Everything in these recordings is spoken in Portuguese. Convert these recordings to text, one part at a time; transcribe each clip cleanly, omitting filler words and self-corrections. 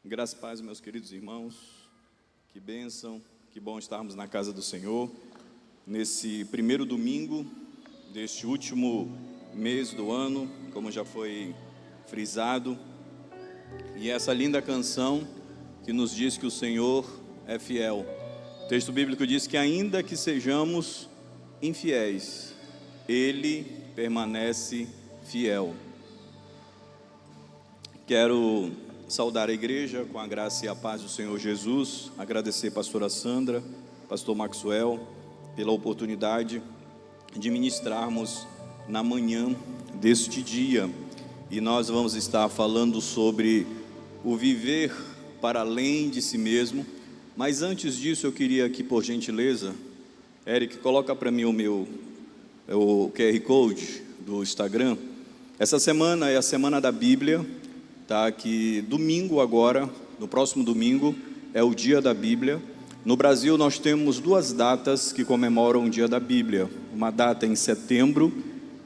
Graças e paz, meus queridos irmãos, que bênção, que bom estarmos na casa do Senhor, nesse primeiro domingo deste último mês do ano, como já foi frisado, e essa linda canção que nos diz que o Senhor é fiel. O texto bíblico diz que ainda que sejamos infiéis, Ele permanece fiel. Quero saudar a igreja com a graça e a paz do Senhor Jesus, agradecer a pastora Sandra, pastor Maxwell, pela oportunidade de ministrarmos na manhã deste dia. E nós vamos estar falando sobre o viver para além de si mesmo. Mas antes disso, eu queria que, por gentileza, Eric, coloca para mim o QR Code do Instagram. Essa semana é a Semana da Bíblia, tá? Que domingo agora, no próximo domingo, é o Dia da Bíblia. No Brasil nós temos duas datas que comemoram o Dia da Bíblia. Uma data em setembro,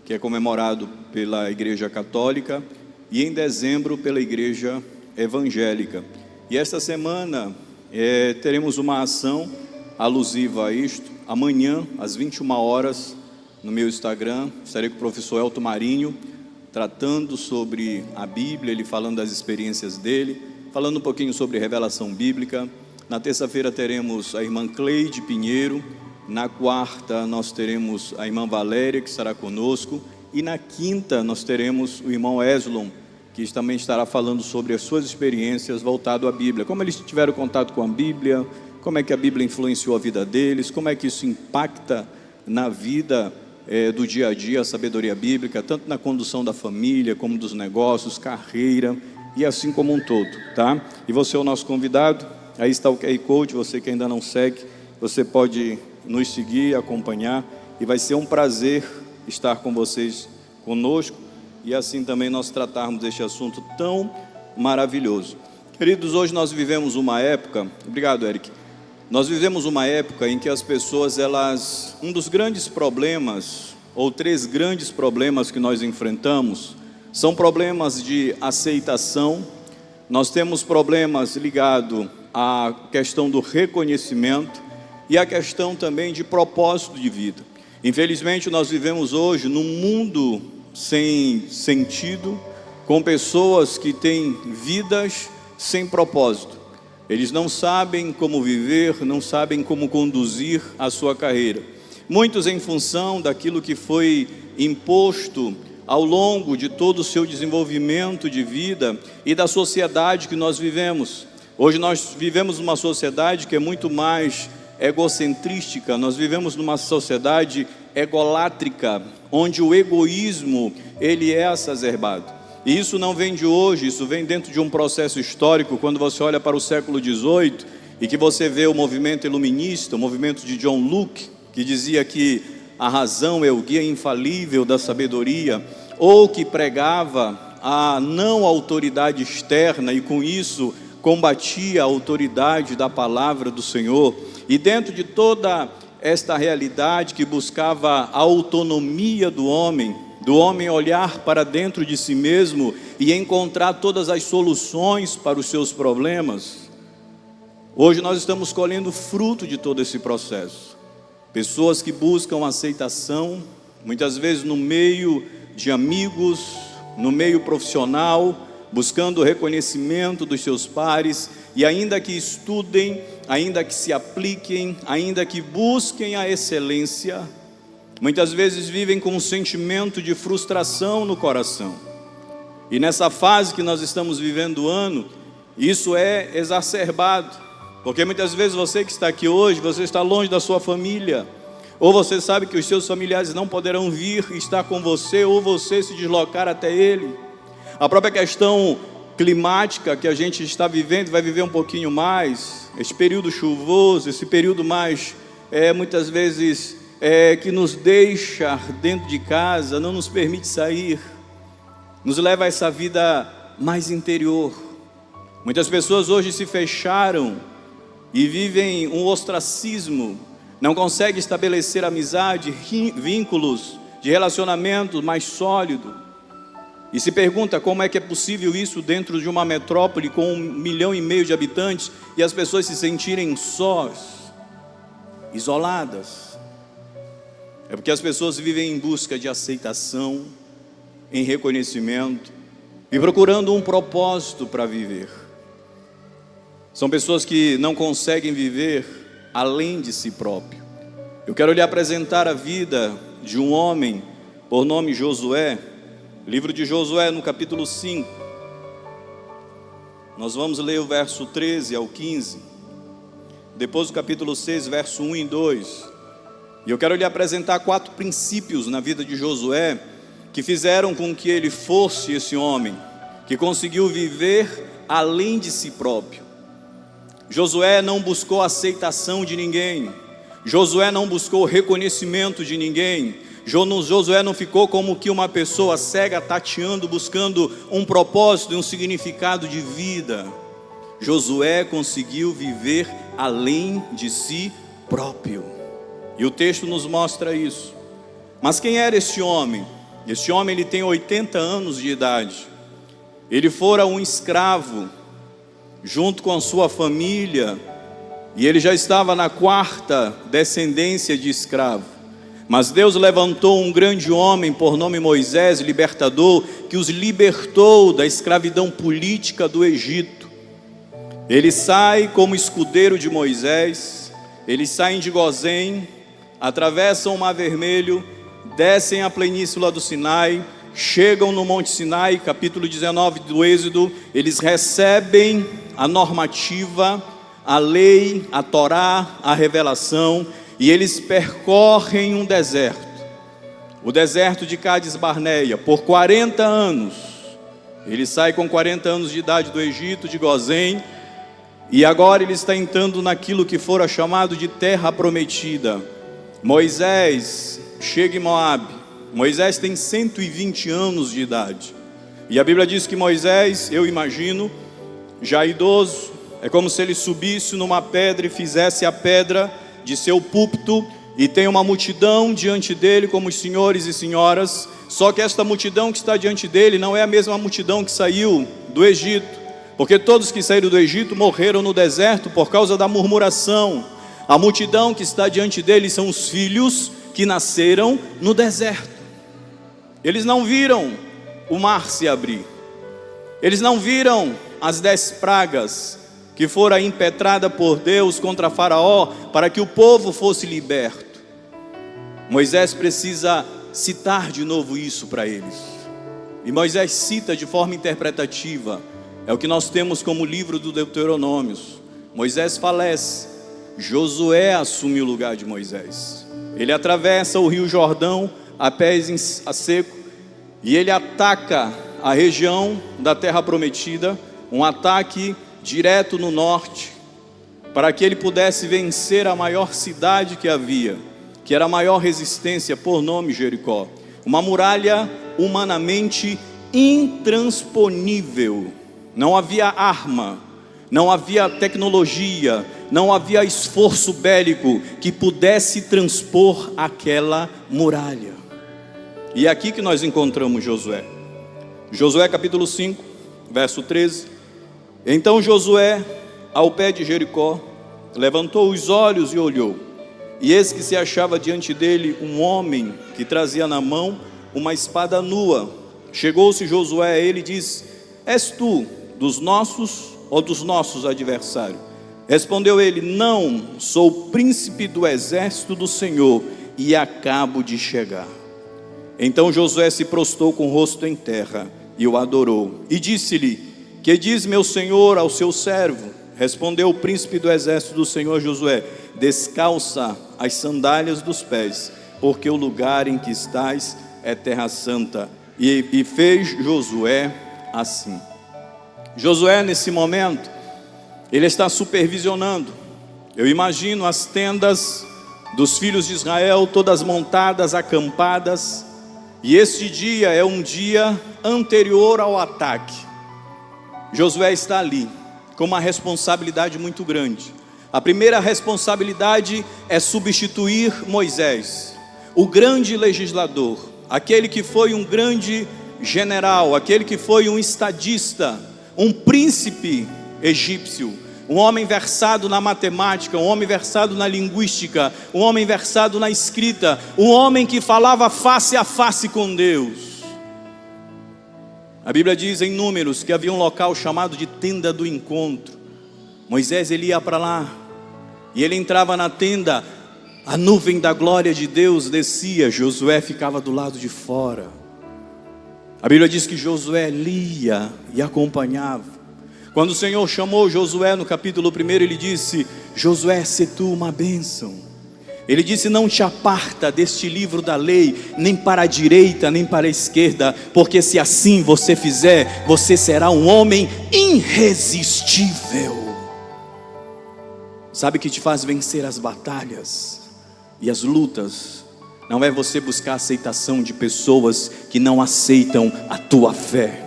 que é comemorado pela Igreja Católica, e em dezembro pela Igreja Evangélica. E esta semana teremos uma ação alusiva a isto. Amanhã, às 21 horas, no meu Instagram, estarei com o professor Elton Marinho, tratando sobre a Bíblia, ele falando das experiências dele, falando um pouquinho sobre revelação bíblica. Na terça-feira teremos a irmã Cleide Pinheiro, na quarta nós teremos a irmã Valéria, que estará conosco, e na quinta nós teremos o irmão Eslon, que também estará falando sobre as suas experiências voltado à Bíblia, como eles tiveram contato com a Bíblia, como é que a Bíblia influenciou a vida deles, como é que isso impacta na vida do dia a dia, a sabedoria bíblica, tanto na condução da família, como dos negócios, carreira, e assim como um todo, tá? E você é o nosso convidado, aí está o QR Code, você que ainda não segue, você pode nos seguir, acompanhar, e vai ser um prazer estar com vocês, conosco, e assim também nós tratarmos deste assunto tão maravilhoso. Queridos, hoje nós vivemos uma época, obrigado, Eric, nós vivemos uma época em que as pessoas, um dos grandes problemas, ou três grandes problemas que nós enfrentamos, são problemas de aceitação. Nós temos problemas ligados à questão do reconhecimento e à questão também de propósito de vida. Infelizmente, nós vivemos hoje num mundo sem sentido, com pessoas que têm vidas sem propósito. Eles não sabem como viver, não sabem como conduzir a sua carreira. Muitos em função daquilo que foi imposto ao longo de todo o seu desenvolvimento de vida e da sociedade que nós vivemos. Hoje nós vivemos numa sociedade que é muito mais egocentrística, nós vivemos numa sociedade egolátrica, onde o egoísmo, ele é exacerbado. E isso não vem de hoje, isso vem dentro de um processo histórico. Quando você olha para o século XVIII e que você vê o movimento iluminista, o movimento de John Locke, que dizia que a razão é o guia infalível da sabedoria, ou que pregava a não autoridade externa e com isso combatia a autoridade da palavra do Senhor. E dentro de toda esta realidade que buscava a autonomia do homem olhar para dentro de si mesmo e encontrar todas as soluções para os seus problemas, hoje nós estamos colhendo fruto de todo esse processo. Pessoas que buscam aceitação, muitas vezes no meio de amigos, no meio profissional, buscando o reconhecimento dos seus pares, e ainda que estudem, ainda que se apliquem, ainda que busquem a excelência, muitas vezes vivem com um sentimento de frustração no coração. E nessa fase que nós estamos vivendo o ano, isso é exacerbado. Porque muitas vezes você que está aqui hoje, você está longe da sua família. Ou você sabe que os seus familiares não poderão vir estar com você, ou você se deslocar até ele. A própria questão climática que a gente está vivendo, vai viver um pouquinho mais. Esse período chuvoso, esse período mais, muitas vezes... que nos deixa dentro de casa, não nos permite sair, nos leva a essa vida mais interior. Muitas pessoas hoje se fecharam e vivem um ostracismo, não conseguem estabelecer amizade, vínculos de relacionamento mais sólido. E se pergunta como é que é possível isso dentro de uma metrópole com 1,5 milhão de habitantes e as pessoas se sentirem sós, isoladas. É porque as pessoas vivem em busca de aceitação, em reconhecimento e procurando um propósito para viver. São pessoas que não conseguem viver além de si próprio. Eu quero lhe apresentar a vida de um homem por nome Josué. Livro de Josué, no capítulo 5, nós vamos ler o verso 13 ao 15, depois o capítulo 6, verso 1 e 2, e eu quero lhe apresentar 4 princípios na vida de Josué, que fizeram com que ele fosse esse homem, que conseguiu viver além de si próprio. Josué não buscou aceitação de ninguém, Josué não buscou reconhecimento de ninguém, Josué não ficou como que uma pessoa cega tateando, buscando um propósito e um significado de vida. Josué conseguiu viver além de si próprio. E o texto nos mostra isso. Mas quem era esse homem? Esse homem, ele tem 80 anos de idade. Ele fora um escravo, junto com a sua família, e ele já estava na 4ª descendência de escravo. Mas Deus levantou um grande homem por nome Moisés, libertador, que os libertou da escravidão política do Egito. Ele sai como escudeiro de Moisés, eles saem de Gozém, atravessam o Mar Vermelho, descem a planície do Sinai, chegam no Monte Sinai, capítulo 19 do Êxodo, eles recebem a normativa, a lei, a Torá, a revelação, e eles percorrem um deserto, o deserto de Cádiz Barneia, por 40 anos. Ele sai com 40 anos de idade do Egito, de Gozém, e agora ele está entrando naquilo que fora chamado de terra prometida. Moisés chega em Moabe. Moisés tem 120 anos de idade, e a Bíblia diz que Moisés, eu imagino, já idoso, é como se ele subisse numa pedra e fizesse a pedra de seu púlpito, e tem uma multidão diante dele, como os senhores e senhoras, só que esta multidão que está diante dele não é a mesma multidão que saiu do Egito, porque todos que saíram do Egito morreram no deserto por causa da murmuração. A multidão que está diante dele são os filhos que nasceram no deserto. Eles não viram o mar se abrir, eles não viram as 10 pragas que fora impetrada por Deus contra Faraó, para que o povo fosse liberto. Moisés precisa citar de novo isso para eles, e Moisés cita de forma interpretativa. É o que nós temos como livro do Deuteronômio. Moisés falece, Josué assume o lugar de Moisés. Ele atravessa o rio Jordão a pés a seco, e ele ataca a região da terra prometida, um ataque direto no norte, para que ele pudesse vencer a maior cidade que havia, que era a maior resistência, por nome Jericó. Uma muralha humanamente intransponível. Não havia arma, não havia tecnologia, não havia esforço bélico que pudesse transpor aquela muralha. E é aqui que nós encontramos Josué. Josué capítulo 5, verso 13. Então Josué, ao pé de Jericó, levantou os olhos e olhou, e eis que se achava diante dele um homem que trazia na mão uma espada nua. Chegou-se Josué a ele e disse: És tu dos nossos ou dos nossos adversários? Respondeu ele: Não, sou o príncipe do exército do Senhor e acabo de chegar. Então Josué se prostrou com o rosto em terra e o adorou, e disse-lhe: Que diz meu senhor ao seu servo? Respondeu o príncipe do exército do Senhor Josué: Descalça as sandálias dos pés, porque o lugar em que estás é terra santa. E fez Josué assim. Josué, nesse momento, ele está supervisionando. Eu imagino as tendas dos filhos de Israel, todas montadas, acampadas, e este dia é um dia anterior ao ataque. Josué está ali com uma responsabilidade muito grande. A primeira responsabilidade é substituir Moisés, o grande legislador, aquele que foi um grande general, aquele que foi um estadista, um príncipe egípcio, um homem versado na matemática, um homem versado na linguística, um homem versado na escrita, um homem que falava face a face com Deus. A Bíblia diz em Números que havia um local chamado de tenda do encontro. Moisés, ele ia para lá, e ele entrava na tenda, a nuvem da glória de Deus descia, Josué ficava do lado de fora. A Bíblia diz que Josué lia e acompanhava. Quando o Senhor chamou Josué no capítulo 1, ele disse: Josué, sê tu uma bênção. Ele disse: não te aparta deste livro da lei, nem para a direita, nem para a esquerda, porque se assim você fizer, você será um homem irresistível. Sabe o que te faz vencer as batalhas e as lutas? Não é você buscar a aceitação de pessoas que não aceitam a tua fé.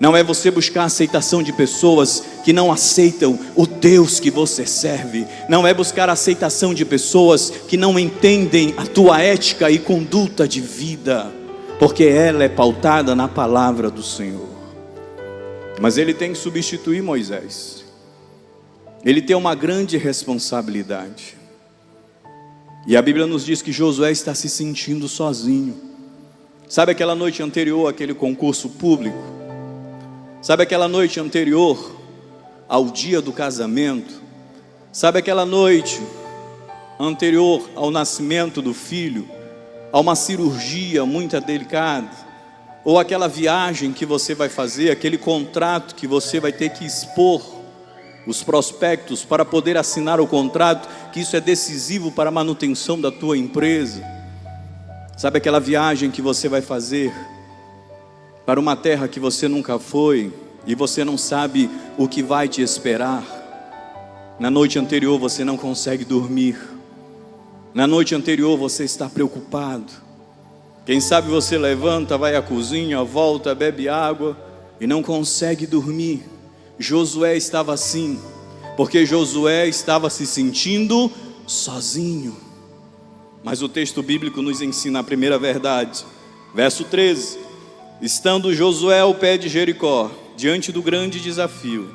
Não é você buscar a aceitação de pessoas que não aceitam o Deus que você serve. Não é buscar a aceitação de pessoas que não entendem a tua ética e conduta de vida, porque ela é pautada na palavra do Senhor. Mas ele tem que substituir Moisés. Ele tem uma grande responsabilidade. E a Bíblia nos diz que Josué está se sentindo sozinho. Sabe aquela noite anterior àquele concurso público? Sabe aquela noite anterior ao dia do casamento? Sabe aquela noite anterior ao nascimento do filho? A uma cirurgia muito delicada? Ou aquela viagem que você vai fazer, aquele contrato que você vai ter que expor os prospectos para poder assinar o contrato, que isso é decisivo para a manutenção da tua empresa? Sabe aquela viagem que você vai fazer para uma terra que você nunca foi, e você não sabe o que vai te esperar? Na noite anterior você não consegue dormir. Na noite anterior você está preocupado. Quem sabe você levanta, vai à cozinha, volta, bebe água e não consegue dormir. Josué estava assim, porque Josué estava se sentindo sozinho. Mas o texto bíblico nos ensina a primeira verdade. Verso 13: estando Josué ao pé de Jericó, diante do grande desafio,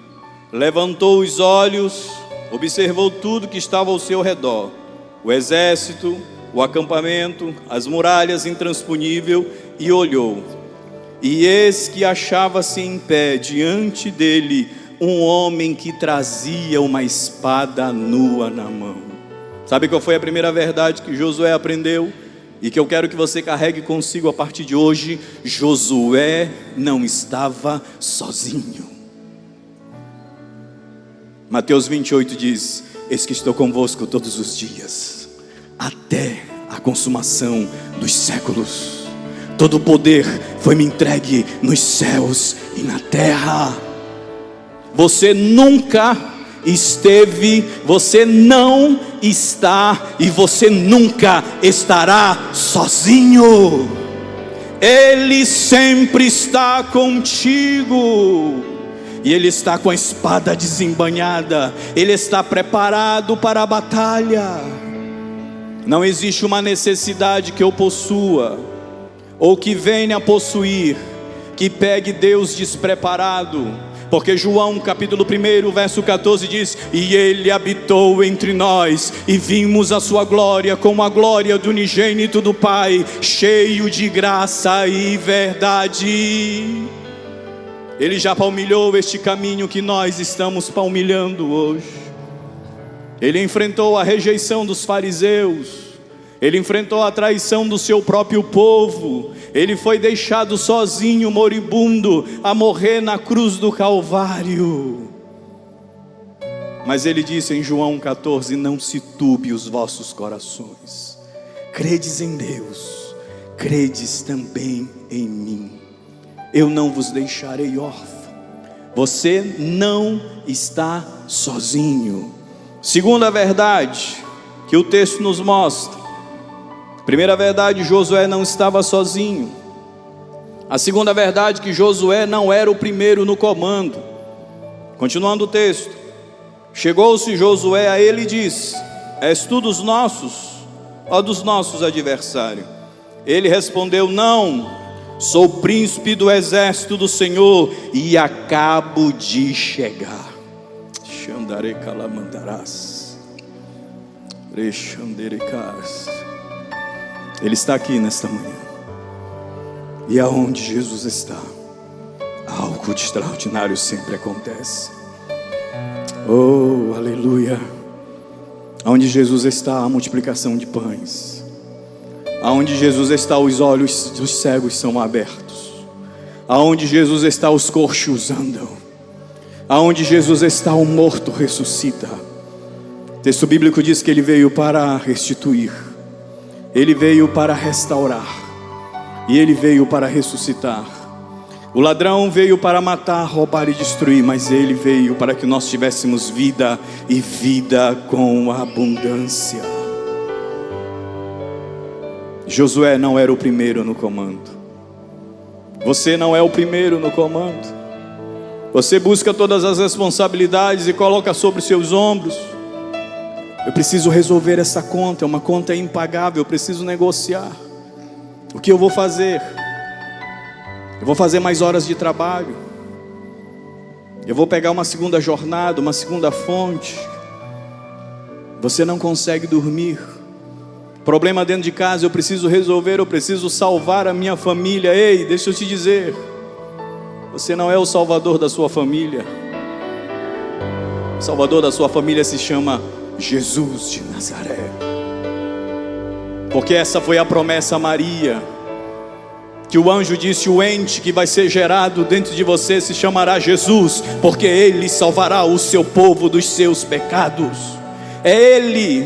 levantou os olhos, observou tudo que estava ao seu redor, o exército, o acampamento, as muralhas intransponível, e olhou. E eis que achava-se em pé diante dele um homem que trazia uma espada nua na mão. Sabe qual foi a primeira verdade que Josué aprendeu? E que eu quero que você carregue consigo a partir de hoje: Josué não estava sozinho. Mateus 28 diz: eis que estou convosco todos os dias, até a consumação dos séculos. Todo o poder foi me entregue nos céus e na terra. Você nunca esteve, você não está e você nunca estará sozinho. Ele sempre está contigo, e Ele está com a espada desembainhada. Ele está preparado para a batalha. Não existe uma necessidade que eu possua, ou que venha a possuir, que pegue Deus despreparado. Porque João capítulo 1 verso 14 diz: e Ele habitou entre nós, e vimos a sua glória como a glória do unigênito do Pai, cheio de graça e verdade. Ele já palmilhou este caminho que nós estamos palmilhando hoje. Ele enfrentou a rejeição dos fariseus, ele enfrentou a traição do seu próprio povo. Ele foi deixado sozinho, moribundo, a morrer na cruz do Calvário. Mas ele disse em João 14: não se turbe os vossos corações. Credes em Deus, credes também em mim. Eu não vos deixarei órfão. Você não está sozinho. Segunda verdade que o texto nos mostra. Primeira verdade: Josué não estava sozinho. A segunda verdade: que Josué não era o primeiro no comando. Continuando o texto: chegou-se Josué a ele e disse: és tu dos nossos, ou dos nossos adversários? Ele respondeu: não, Sou príncipe do exército do Senhor e acabo de chegar. Xandare calamandarás. Rechanderecas. Ele está aqui nesta manhã. E aonde Jesus está, algo de extraordinário sempre acontece. Oh, aleluia. Aonde Jesus está, a multiplicação de pães. Aonde Jesus está, os olhos dos cegos são abertos. Aonde Jesus está, os coxos andam. Aonde Jesus está, o morto ressuscita. O texto bíblico diz que ele veio para restituir. Ele veio para restaurar. E ele veio para ressuscitar. O ladrão veio para matar, roubar e destruir, mas ele veio para que nós tivéssemos vida e vida com abundância. Josué não era o primeiro no comando. Você não é o primeiro no comando. Você busca todas as responsabilidades e coloca sobre seus ombros. Eu preciso resolver essa conta, é uma conta impagável, eu preciso negociar. O que eu vou fazer? Eu vou fazer mais horas de trabalho. Eu vou pegar uma segunda jornada, uma segunda fonte. Você não consegue dormir. Problema dentro de casa, eu preciso resolver, eu preciso salvar a minha família. Ei, deixa eu te dizer, você não é o salvador da sua família. O salvador da sua família se chama Jesus de Nazaré. Porque essa foi a promessa a Maria, que o anjo disse: o ente que vai ser gerado dentro de você se chamará Jesus, porque Ele salvará o seu povo dos seus pecados. Ele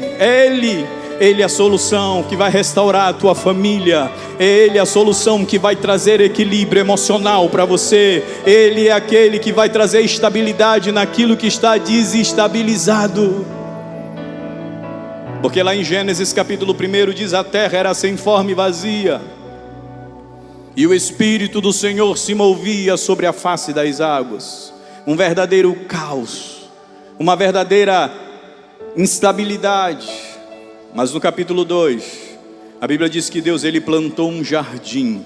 é a solução que vai restaurar a tua família. Ele é a solução que vai trazer equilíbrio emocional para você. Ele é aquele que vai trazer estabilidade naquilo que está desestabilizado. Porque lá em Gênesis capítulo 1 diz: a terra era sem forma e vazia, e o Espírito do Senhor se movia sobre a face das águas. Um verdadeiro caos, uma verdadeira instabilidade. Mas no capítulo 2, a Bíblia diz que Deus, Ele plantou um jardim,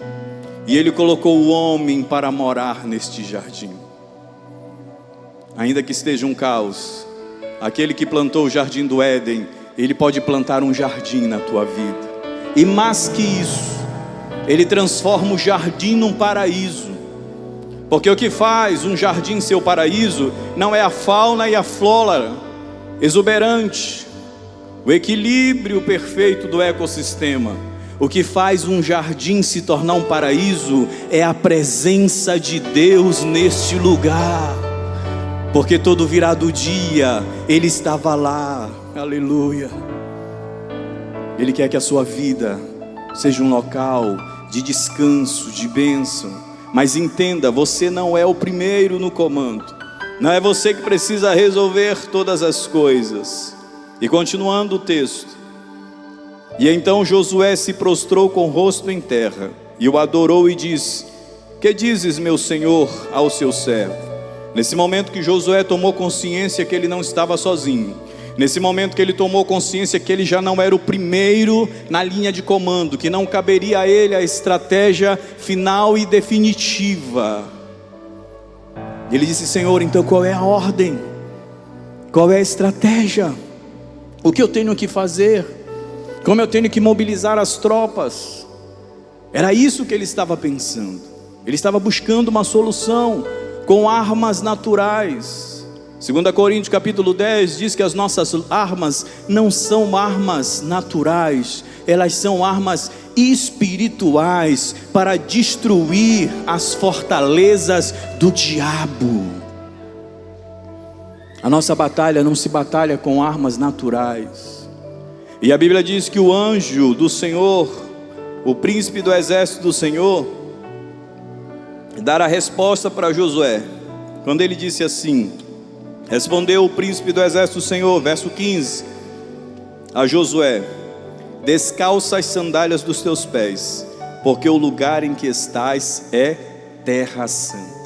e Ele colocou o homem para morar neste jardim. Ainda que esteja um caos, aquele que plantou o jardim do Éden, Ele pode plantar um jardim na tua vida. E mais que isso, Ele transforma o jardim num paraíso. Porque o que faz um jardim ser o paraíso não é a fauna e a flora exuberante, o equilíbrio perfeito do ecossistema. O que faz um jardim se tornar um paraíso é a presença de Deus neste lugar. Porque todo virado dia Ele estava lá. Aleluia. Ele quer que a sua vida seja um local de descanso, de bênção. Mas entenda, você não é o primeiro no comando. Não é você que precisa resolver todas as coisas. E continuando o texto: e então Josué se prostrou com o rosto em terra, e o adorou e disse: que dizes, meu senhor, ao seu servo? Nesse momento que Josué tomou consciência que ele não estava sozinho. Nesse momento que ele tomou consciência que ele já não era o primeiro na linha de comando, que não caberia a ele a estratégia final e definitiva. Ele disse: Senhor, então qual é a ordem? Qual é a estratégia? O que eu tenho que fazer? Como eu tenho que mobilizar as tropas? Era isso que ele estava pensando. Ele estava buscando uma solução com armas naturais. 2 Coríntios capítulo 10 diz que as nossas armas não são armas naturais, elas são armas espirituais para destruir as fortalezas do diabo. A nossa batalha não se batalha com armas naturais. E a Bíblia diz que o anjo do Senhor, o príncipe do exército do Senhor, dará a resposta para Josué. Quando ele disse assim: respondeu o príncipe do exército do Senhor, verso 15, a Josué: descalça as sandálias dos teus pés, porque o lugar em que estás é terra santa.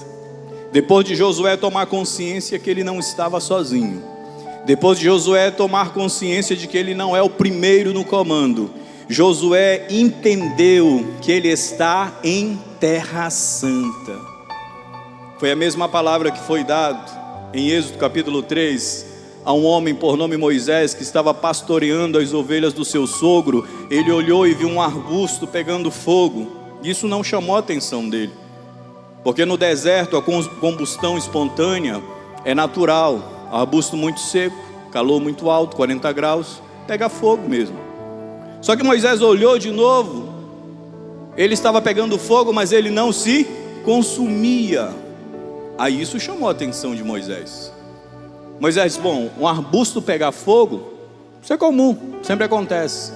Depois de Josué tomar consciência que ele não estava sozinho, depois de Josué tomar consciência de que ele não é o primeiro no comando, Josué entendeu que ele está em terra santa. Foi a mesma palavra que foi dada em Êxodo capítulo 3, a um homem por nome Moisés, que estava pastoreando as ovelhas do seu sogro. Ele olhou e viu um arbusto pegando fogo. Isso não chamou a atenção dele, porque no deserto a combustão espontânea é natural. Arbusto muito seco, calor muito alto, 40 graus, pega fogo mesmo. Só que Moisés olhou de novo, ele estava pegando fogo, mas ele não se consumia. Aí isso chamou a atenção de Moisés. Moisés, bom, um arbusto pegar fogo, isso é comum, sempre acontece.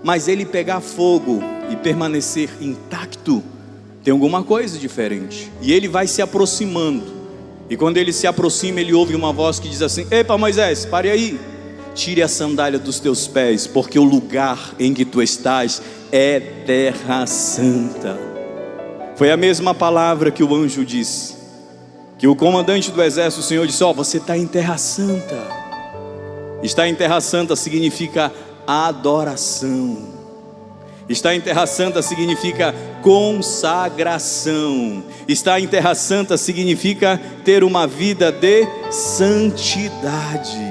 Mas ele pegar fogo e permanecer intacto, tem alguma coisa diferente. E ele vai se aproximando. E quando ele se aproxima, ele ouve uma voz que diz assim: epa Moisés, pare aí, tire a sandália dos teus pés, porque o lugar em que tu estás é terra santa. Foi a mesma palavra que o anjo disse, que o comandante do exército, o Senhor, disse: ó, você está em terra santa. Estar em terra santa significa adoração. Estar em terra santa significa consagração. Estar em terra santa significa ter uma vida de santidade.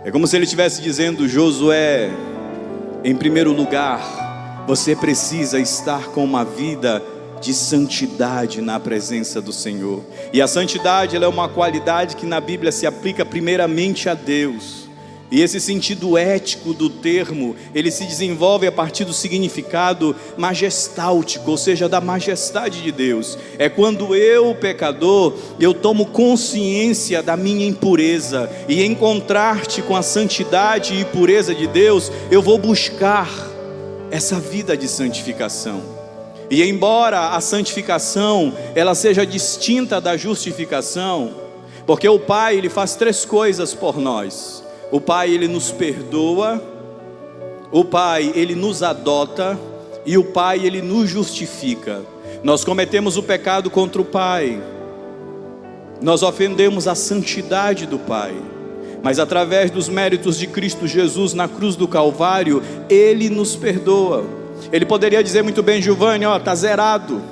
É como se ele estivesse dizendo: Josué, em primeiro lugar, você precisa estar com uma vida de santidade na presença do Senhor. E a santidade, ela é uma qualidade que na Bíblia se aplica primeiramente a Deus. E esse sentido ético do termo, ele se desenvolve a partir do significado majestáltico, ou seja, da majestade de Deus. É quando eu, pecador, eu tomo consciência da minha impureza, e em contraste com a santidade e pureza de Deus, eu vou buscar essa vida de santificação. E embora a santificação, ela seja distinta da justificação, porque o Pai, ele faz três coisas por nós. O Pai, ele nos perdoa, o Pai, ele nos adota, e o Pai, ele nos justifica. Nós cometemos o pecado contra o Pai, nós ofendemos a santidade do Pai, mas através dos méritos de Cristo Jesus na cruz do Calvário, ele nos perdoa. Ele poderia dizer muito bem: Giovanni, ó, está zerado,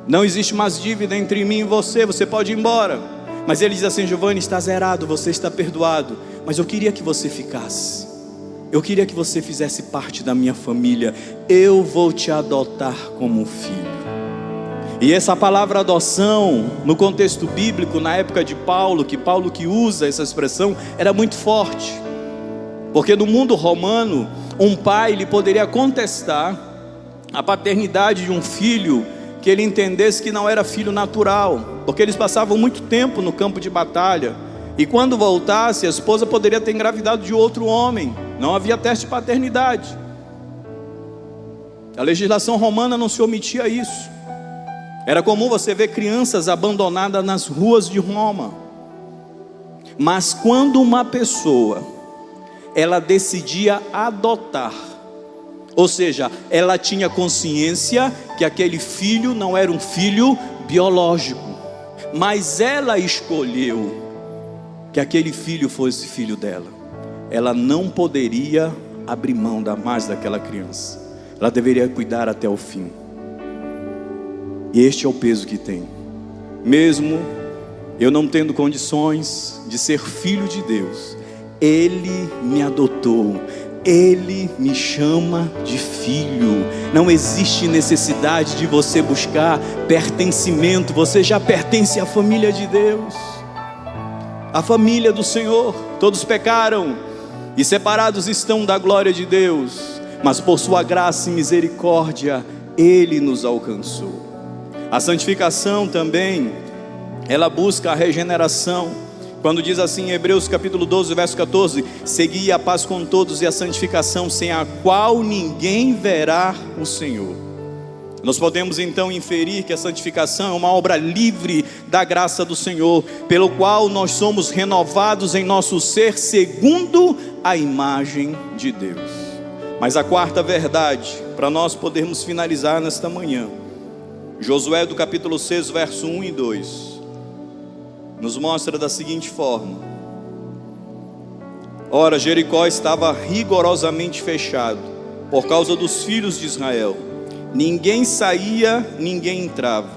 não existe mais dívida entre mim e você, você pode ir embora. Mas ele diz assim: Giovanni, está zerado, você está perdoado, mas eu queria que você ficasse, eu queria que você fizesse parte da minha família, eu vou te adotar como um filho. E essa palavra adoção, no contexto bíblico, na época de Paulo que usa essa expressão, era muito forte, porque no mundo romano, um pai, ele poderia contestar a paternidade de um filho que ele entendesse que não era filho natural, porque eles passavam muito tempo no campo de batalha, e quando voltasse, a esposa poderia ter engravidado de outro homem, não havia teste de paternidade. A legislação romana não se omitia a isso. Era comum você ver crianças abandonadas nas ruas de Roma. Mas quando uma pessoa, ela decidia adotar, ou seja, ela tinha consciência que aquele filho não era um filho biológico, mas ela escolheu que aquele filho fosse filho dela, ela não poderia abrir mão mais daquela criança, ela deveria cuidar até o fim. E este é o peso que tem. Mesmo eu não tendo condições de ser filho de Deus, Ele me adotou, Ele me chama de filho. Não existe necessidade de você buscar pertencimento, você já pertence à família de Deus, a família do Senhor. Todos pecaram e separados estão da glória de Deus, mas por sua graça e misericórdia Ele nos alcançou. A santificação também, ela busca a regeneração. Quando diz assim em Hebreus capítulo 12, verso 14: segui a paz com todos e a santificação, sem a qual ninguém verá o Senhor. Nós podemos então inferir que a santificação é uma obra livre da graça do Senhor, pelo qual nós somos renovados em nosso ser segundo a imagem de Deus. Mas a quarta verdade, para nós podermos finalizar nesta manhã, Josué do capítulo 6, verso 1 e 2, nos mostra da seguinte forma: ora, Jericó estava rigorosamente fechado, por causa dos filhos de Israel. Ninguém saía, ninguém entrava.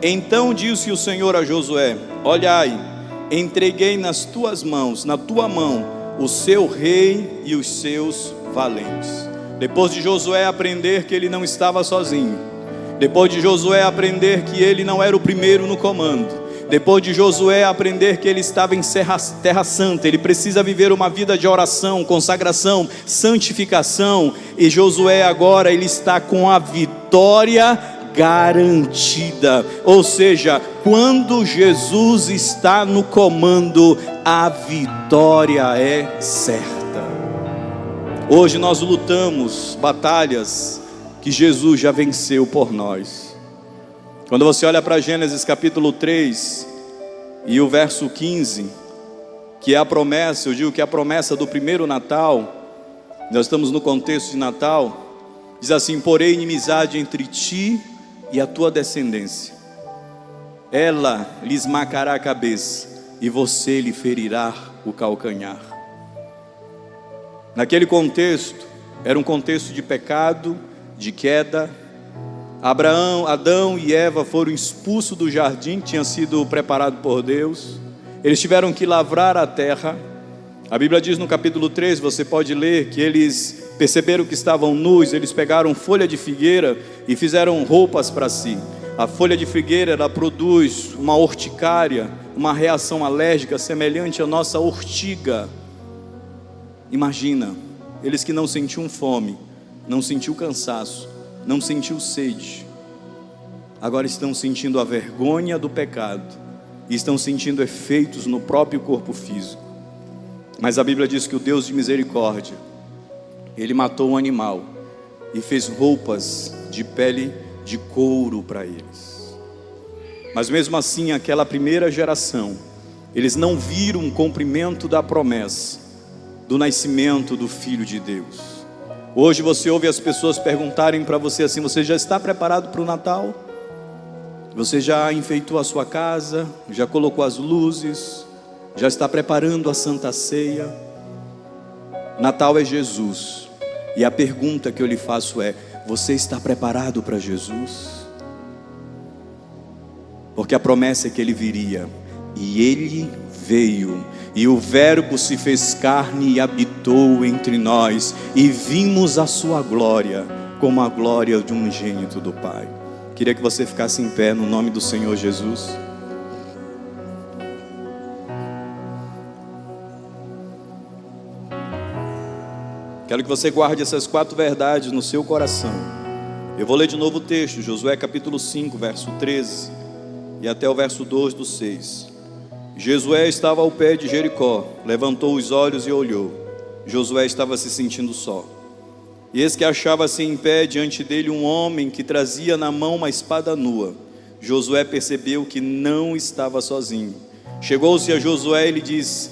Então disse o Senhor a Josué: olhai, entreguei nas tuas mãos, na tua mão, o seu rei e os seus valentes. Depois de Josué aprender que ele não estava sozinho, depois de Josué aprender que ele não era o primeiro no comando, depois de Josué aprender que ele estava em terra santa, ele precisa viver uma vida de oração, consagração, santificação, e Josué agora ele está com a vitória garantida. Ou seja, quando Jesus está no comando, a vitória é certa. Hoje nós lutamos batalhas que Jesus já venceu por nós. Quando você olha para Gênesis capítulo 3 e o verso 15, que é a promessa, eu digo que é a promessa do primeiro Natal, nós estamos no contexto de Natal, diz assim: porém inimizade entre ti e a tua descendência, ela lhe esmagará a cabeça e você lhe ferirá o calcanhar. Naquele contexto, era um contexto de pecado, de queda. Adão e Eva foram expulsos do jardim que tinha sido preparado por Deus. Eles tiveram que lavrar a terra. A Bíblia diz no capítulo 3, você pode ler, que eles perceberam que estavam nus. Eles pegaram folha de figueira e fizeram roupas para si. A folha de figueira, ela produz uma urticária, uma reação alérgica semelhante à nossa urtiga. Imagina, eles que não sentiam fome, não sentiam cansaço, não sentiam sede, agora estão sentindo a vergonha do pecado e estão sentindo efeitos no próprio corpo físico. Mas a Bíblia diz que o Deus de misericórdia, Ele matou um animal e fez roupas de pele de couro para eles. Mas mesmo assim, aquela primeira geração, eles não viram o cumprimento da promessa do nascimento do Filho de Deus. Hoje você ouve as pessoas perguntarem para você assim: você já está preparado para o Natal? Você já enfeitou a sua casa? Já colocou as luzes? Já está preparando a Santa Ceia? Natal é Jesus. E a pergunta que eu lhe faço é: você está preparado para Jesus? Porque a promessa é que Ele viria, e Ele veio, e o Verbo se fez carne e habitou entre nós, e vimos a sua glória, como a glória de um unigênito do Pai. Queria que você ficasse em pé no nome do Senhor Jesus. Quero que você guarde essas 4 verdades no seu coração. Eu vou ler de novo o texto, Josué capítulo 5, verso 13, e até o verso 2 do 6. Josué estava ao pé de Jericó, levantou os olhos e olhou. Josué estava se sentindo só. E eis que achava-se em pé diante dele um homem que trazia na mão uma espada nua. Josué percebeu que não estava sozinho. Chegou-se a Josué e lhe disse: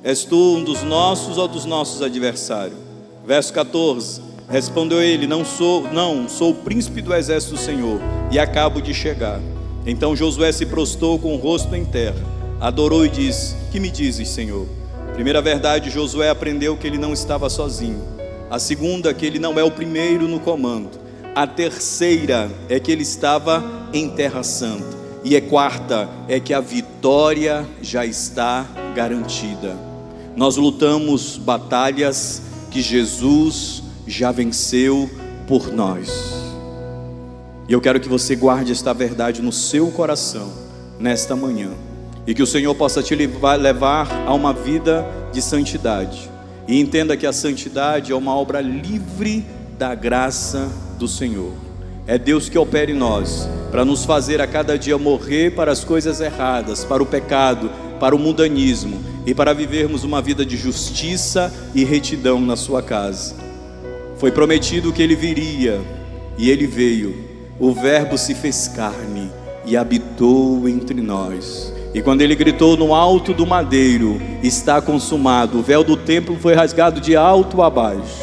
és tu um dos nossos ou dos nossos adversários? Verso 14, respondeu ele: não, sou o príncipe do exército do Senhor, e acabo de chegar. Então Josué se prostrou com o rosto em terra, adorou e disse: que me dizes, Senhor? Primeira verdade, Josué aprendeu que ele não estava sozinho. A segunda, que ele não é o primeiro no comando. A terceira é que ele estava em terra santa. E a quarta é que a vitória já está garantida. Nós lutamos batalhas que Jesus já venceu por nós. E eu quero que você guarde esta verdade no seu coração nesta manhã, e que o Senhor possa te levar a uma vida de santidade. E entenda que a santidade é uma obra livre da graça do Senhor. É Deus que opera em nós, para nos fazer a cada dia morrer para as coisas erradas, para o pecado, para o mundanismo, e para vivermos uma vida de justiça e retidão na sua casa. Foi prometido que Ele viria, e Ele veio. O Verbo se fez carne e habitou entre nós. E quando Ele gritou no alto do madeiro: está consumado, o véu do templo foi rasgado de alto a baixo.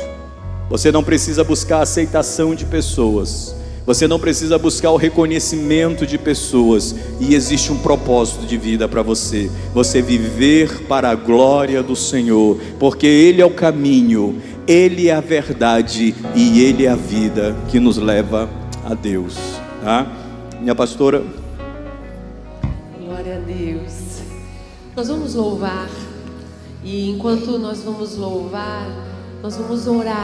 Você não precisa buscar a aceitação de pessoas, você não precisa buscar o reconhecimento de pessoas, e existe um propósito de vida para você: você viver para a glória do Senhor, porque Ele é o caminho, Ele é a verdade e Ele é a vida que nos leva a Deus, tá? Minha pastora. Glória a Deus. Nós vamos louvar, e enquanto nós vamos louvar, nós vamos orar.